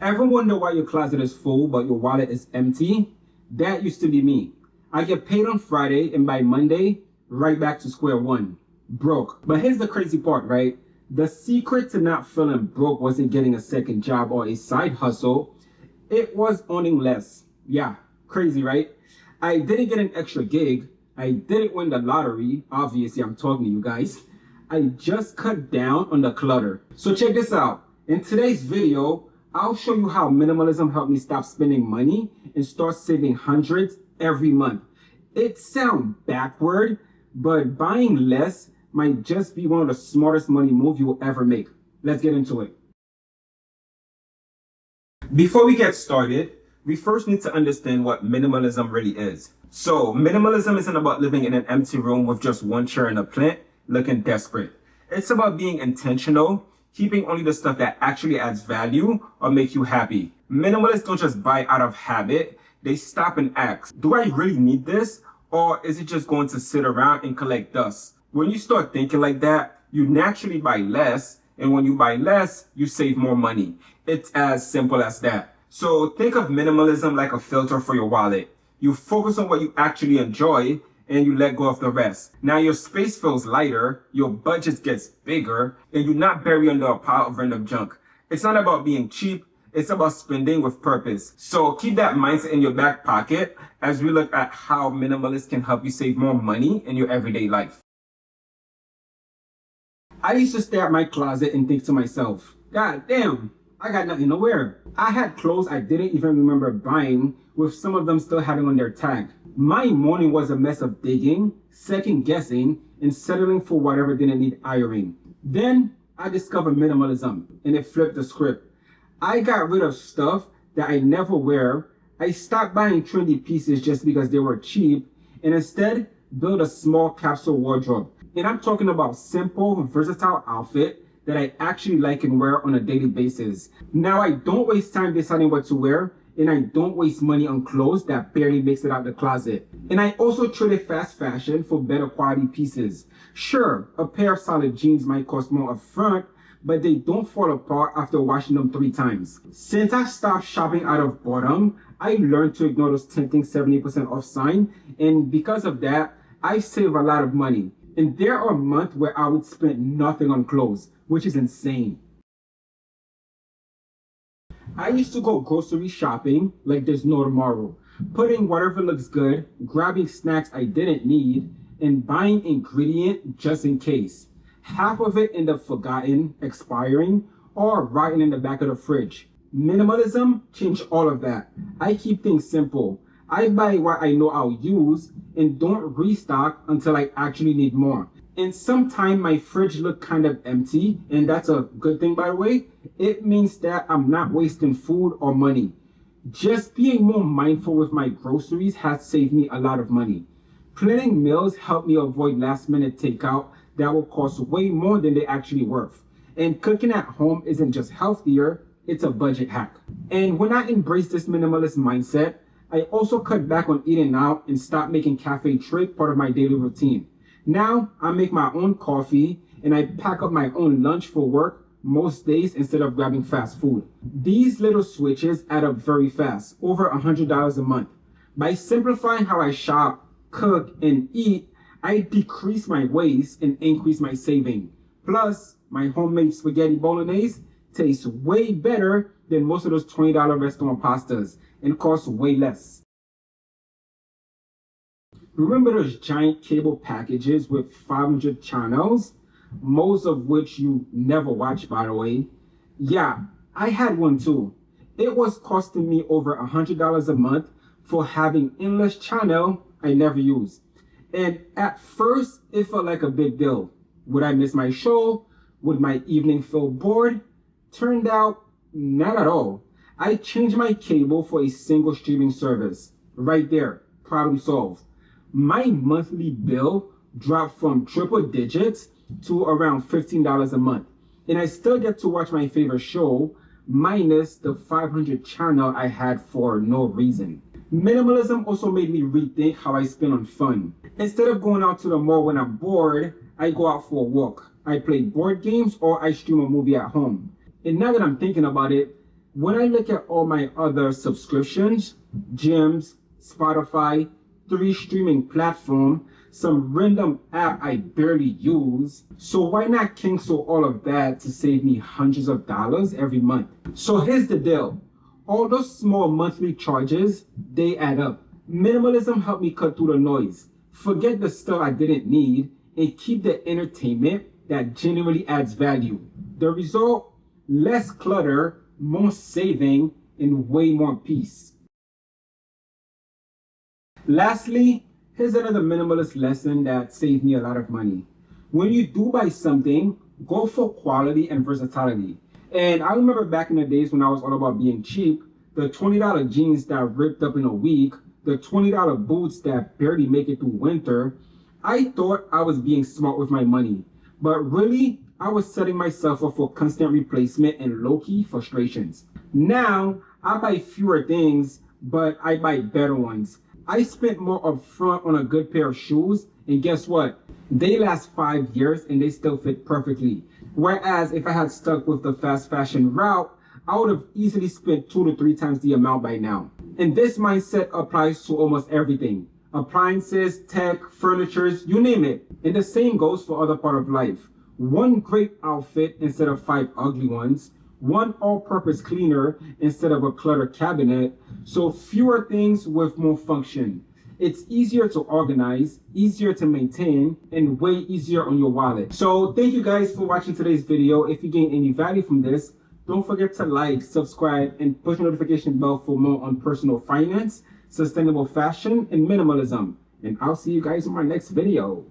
Ever wonder why your closet is full but your wallet is empty? That used to be me. I get paid on Friday and by Monday, right back to square one. Broke. But here's the crazy part, right? The secret to not feeling broke wasn't getting a second job or a side hustle. It was owning less. Yeah, crazy, right? I didn't get an extra gig. I didn't win the lottery. Obviously, I'm talking to you guys. I just cut down on the clutter. So check this out. In today's video, I'll show you how minimalism helped me stop spending money and start saving hundreds every month. It sounds backward, but buying less might just be one of the smartest money moves you will ever make. Let's get into it. Before we get started, we first need to understand what minimalism really is. So, minimalism isn't about living in an empty room with just one chair and a plant looking desperate. It's about being intentional, keeping only the stuff that actually adds value or make you happy. Minimalists don't just buy out of habit, they stop and ask, do I really need this? Or is it just going to sit around and collect dust? When you start thinking like that, you naturally buy less, and when you buy less, you save more money. It's as simple as that. So think of minimalism like a filter for your wallet. You focus on what you actually enjoy and you let go of the rest. Now your space feels lighter, your budget gets bigger, and you're not buried under a pile of random junk. It's not about being cheap, it's about spending with purpose. So keep that mindset in your back pocket as we look at how minimalists can help you save more money in your everyday life. I used to stare at my closet and think to myself, God damn, I got nothing to wear. I had clothes I didn't even remember buying, with some of them still having on their tag. My morning was a mess of digging, second guessing, and settling for whatever didn't need ironing. Then I discovered minimalism, and it flipped the script. I got rid of stuff that I never wear. I stopped buying trendy pieces just because they were cheap, and instead built a small capsule wardrobe. And I'm talking about simple, versatile outfit that I actually like and wear on a daily basis. Now I don't waste time deciding what to wear, and I don't waste money on clothes that barely makes it out the closet. And I also traded fast fashion for better quality pieces. Sure, a pair of solid jeans might cost more upfront, but they don't fall apart after washing them 3 times. Since I stopped shopping out of boredom, I learned to ignore those tempting 70% off sign, and because of that, I save a lot of money. And there are months where I would spend nothing on clothes, which is insane. I used to go grocery shopping like there's no tomorrow, putting whatever looks good, grabbing snacks I didn't need, and buying ingredient just in case. Half of it ended up forgotten, expiring, or rotting in the back of the fridge. Minimalism changed all of that. I keep things simple. I buy what I know I'll use and don't restock until I actually need more. And sometimes my fridge look kind of empty, and that's a good thing, by the way. It means that I'm not wasting food or money. Just being more mindful with my groceries has saved me a lot of money. Planning meals help me avoid last minute takeout that will cost way more than they actually worth. And cooking at home isn't just healthier, it's a budget hack. And when I embrace this minimalist mindset, I also cut back on eating out and stopped making cafe trip part of my daily routine. Now, I make my own coffee and I pack up my own lunch for work most days instead of grabbing fast food. These little switches add up very fast, over $100 a month. By simplifying how I shop, cook, and eat, I decrease my waste and increase my saving. Plus, my homemade spaghetti bolognese tastes way better than most of those $20 restaurant pastas and costs way less. Remember those giant cable packages with 500 channels? Most of which you never watch, by the way. Yeah, I had one too. It was costing me over $100 a month for having endless channel I never use. And at first, it felt like a big deal. Would I miss my show? Would my evening feel bored? Turned out, not at all. I changed my cable for a single streaming service. Right there, problem solved. My monthly bill dropped from triple digits to around $15 a month. And I still get to watch my favorite show, minus the 500 channel I had for no reason. Minimalism also made me rethink how I spend on fun. Instead of going out to the mall when I'm bored, I go out for a walk. I play board games or I stream a movie at home. And now that I'm thinking about it, When I look at all my other subscriptions, gyms, Spotify, 3 streaming platform, some random app I barely use, so why not cancel all of that to save me hundreds of dollars every month? So here's the deal. All those small monthly charges, they add up. Minimalism helped me cut through the noise, forget the stuff I didn't need, and keep the entertainment that genuinely adds value. The result? Less clutter, more saving, and way more peace. Lastly, here's another minimalist lesson that saved me a lot of money. When you do buy something, go for quality and versatility. And I remember back in the days when I was all about being cheap, the $20 jeans that ripped up in a week, the $20 boots that barely make it through winter, I thought I was being smart with my money. But really, I was setting myself up for constant replacement and low-key frustrations. Now, I buy fewer things, but I buy better ones. I spent more upfront on a good pair of shoes, and guess what? They last 5 years and they still fit perfectly. Whereas if I had stuck with the fast fashion route, I would have easily spent 2 to 3 times the amount by now. And this mindset applies to almost everything. Appliances, tech, furnitures, you name it. And the same goes for other part of life. One great outfit instead of 5 ugly ones. One all-purpose cleaner instead of a cluttered cabinet. So fewer things with more function. It's easier to organize, easier to maintain, and way easier on your wallet. So thank you guys for watching today's video. If you gained any value from this, don't forget to like, subscribe, and push the notification bell for more on personal finance, sustainable fashion, and minimalism. And I'll see you guys in my next video.